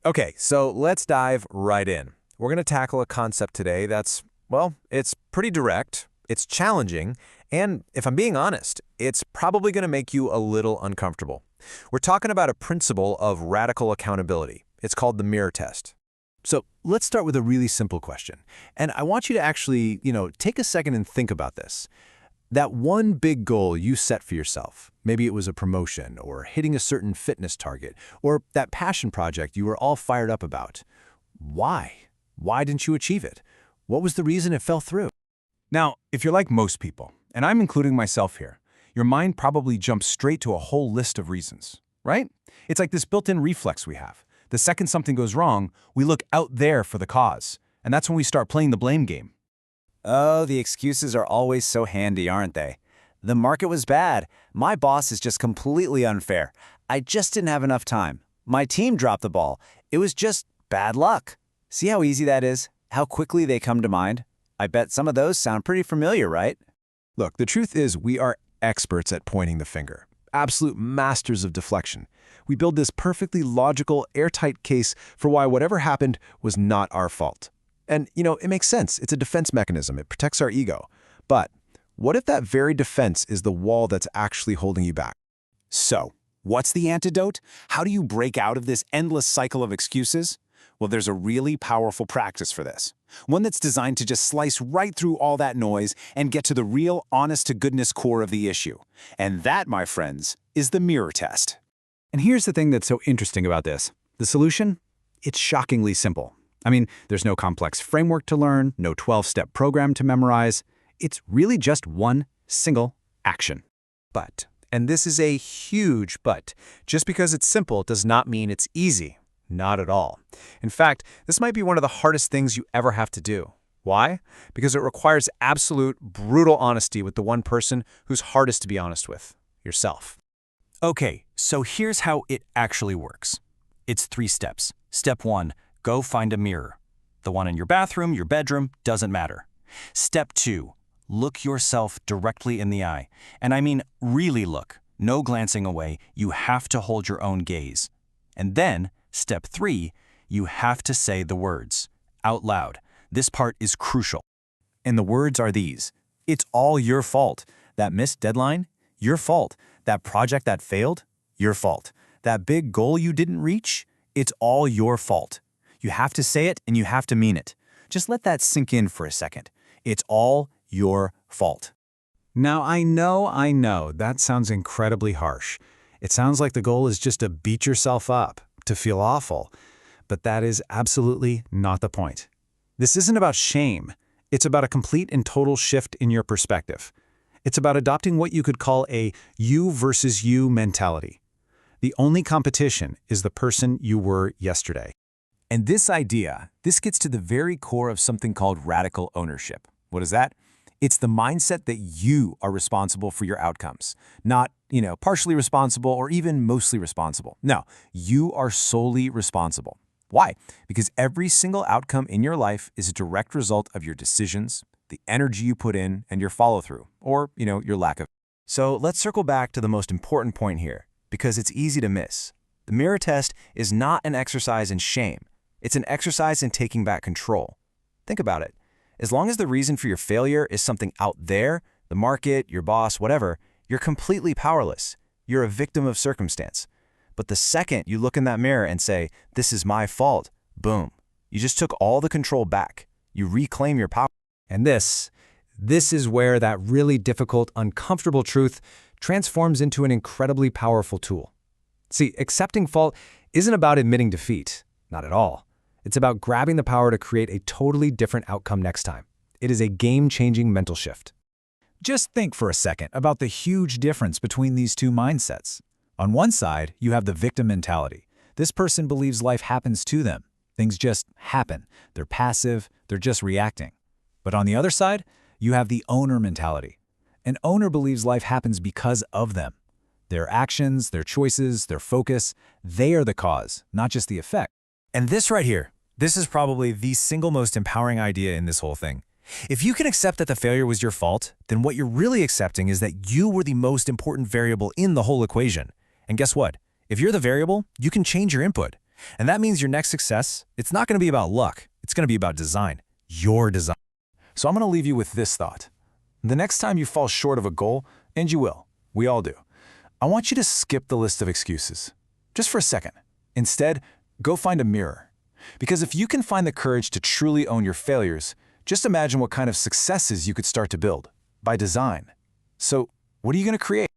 Okay, so let's dive right in. We're going to tackle a concept today that's, well, it's pretty direct, it's challenging, and if I'm being honest, it's probably going to make you a little uncomfortable. We're talking about a principle of radical accountability. It's called the mirror test. So let's start with a really simple question. And I want you to actually, take a second and think about this. That one big goal you set for yourself, maybe it was a promotion or hitting a certain fitness target or that passion project you were all fired up about. Why? Why didn't you achieve it? What was the reason it fell through? Now, if you're like most people, and I'm including myself here, your mind probably jumps straight to a whole list of reasons, right? It's like this built-in reflex we have. The second something goes wrong, we look out there for the cause, and that's when we start playing the blame game. Oh, the excuses are always so handy, aren't they? The market was bad. My boss is just completely unfair. I just didn't have enough time. My team dropped the ball. It was just bad luck. See how easy that is? How quickly they come to mind? I bet some of those sound pretty familiar, right? Look, the truth is we are experts at pointing the finger, absolute masters of deflection. We build this perfectly logical, airtight case for why whatever happened was not our fault. And, it makes sense. It's a defense mechanism. It protects our ego. But what if that very defense is the wall that's actually holding you back? So, what's the antidote? How do you break out of this endless cycle of excuses? Well, there's a really powerful practice for this. One that's designed to just slice right through all that noise and get to the real, honest-to-goodness core of the issue. And that, my friends, is the mirror test. And here's the thing that's so interesting about this. The solution? It's shockingly simple. I mean, there's no complex framework to learn, no 12-step program to memorize. It's really just one single action. But, and this is a huge but, just because it's simple does not mean it's easy. Not at all. In fact, this might be one of the hardest things you ever have to do. Why? Because it requires absolute, brutal honesty with the one person who's hardest to be honest with, yourself. Okay, so here's how it actually works. It's 3 steps. Step 1, go find a mirror. The one in your bathroom, your bedroom, doesn't matter. Step 2, look yourself directly in the eye. And I mean really look, no glancing away. You have to hold your own gaze. And then, Step 3, you have to say the words out loud. This part is crucial. And the words are these. It's all your fault. That missed deadline? Your fault. That project that failed? Your fault. That big goal you didn't reach? It's all your fault. You have to say it and you have to mean it. Just let that sink in for a second. It's all your fault. Now, I know, that sounds incredibly harsh. It sounds like the goal is just to beat yourself up, to feel awful. But that is absolutely not the point. This isn't about shame. It's about a complete and total shift in your perspective. It's about adopting what you could call a you versus you mentality. The only competition is the person you were yesterday. And this gets to the very core of something called radical ownership. What is that? It's the mindset that you are responsible for your outcomes. Not, partially responsible or even mostly responsible. No, you are solely responsible. Why? Because every single outcome in your life is a direct result of your decisions, the energy you put in, and your follow-through, or, your lack of. So let's circle back to the most important point here, because it's easy to miss. The mirror test is not an exercise in shame. It's an exercise in taking back control. Think about it. As long as the reason for your failure is something out there, the market, your boss, whatever, you're completely powerless. You're a victim of circumstance. But the second you look in that mirror and say, this is my fault, boom, you just took all the control back. You reclaim your power. And this is where that really difficult, uncomfortable truth transforms into an incredibly powerful tool. See, accepting fault isn't about admitting defeat. Not at all. It's about grabbing the power to create a totally different outcome next time. It is a game-changing mental shift. Just think for a second about the huge difference between these two mindsets. On one side, you have the victim mentality. This person believes life happens to them. Things just happen. They're passive. They're just reacting. But on the other side, you have the owner mentality. An owner believes life happens because of them. Their actions, their choices, their focus, they are the cause, not just the effect. And this right here, this is probably the single most empowering idea in this whole thing. If you can accept that the failure was your fault, then what you're really accepting is that you were the most important variable in the whole equation. And guess what? If you're the variable, you can change your input. And that means your next success, it's not going to be about luck. It's going to be about design. Your design. So I'm going to leave you with this thought. The next time you fall short of a goal, and you will, we all do, I want you to skip the list of excuses. Just for a second. Instead, go find a mirror. Because if you can find the courage to truly own your failures, just imagine what kind of successes you could start to build by design. So, what are you going to create?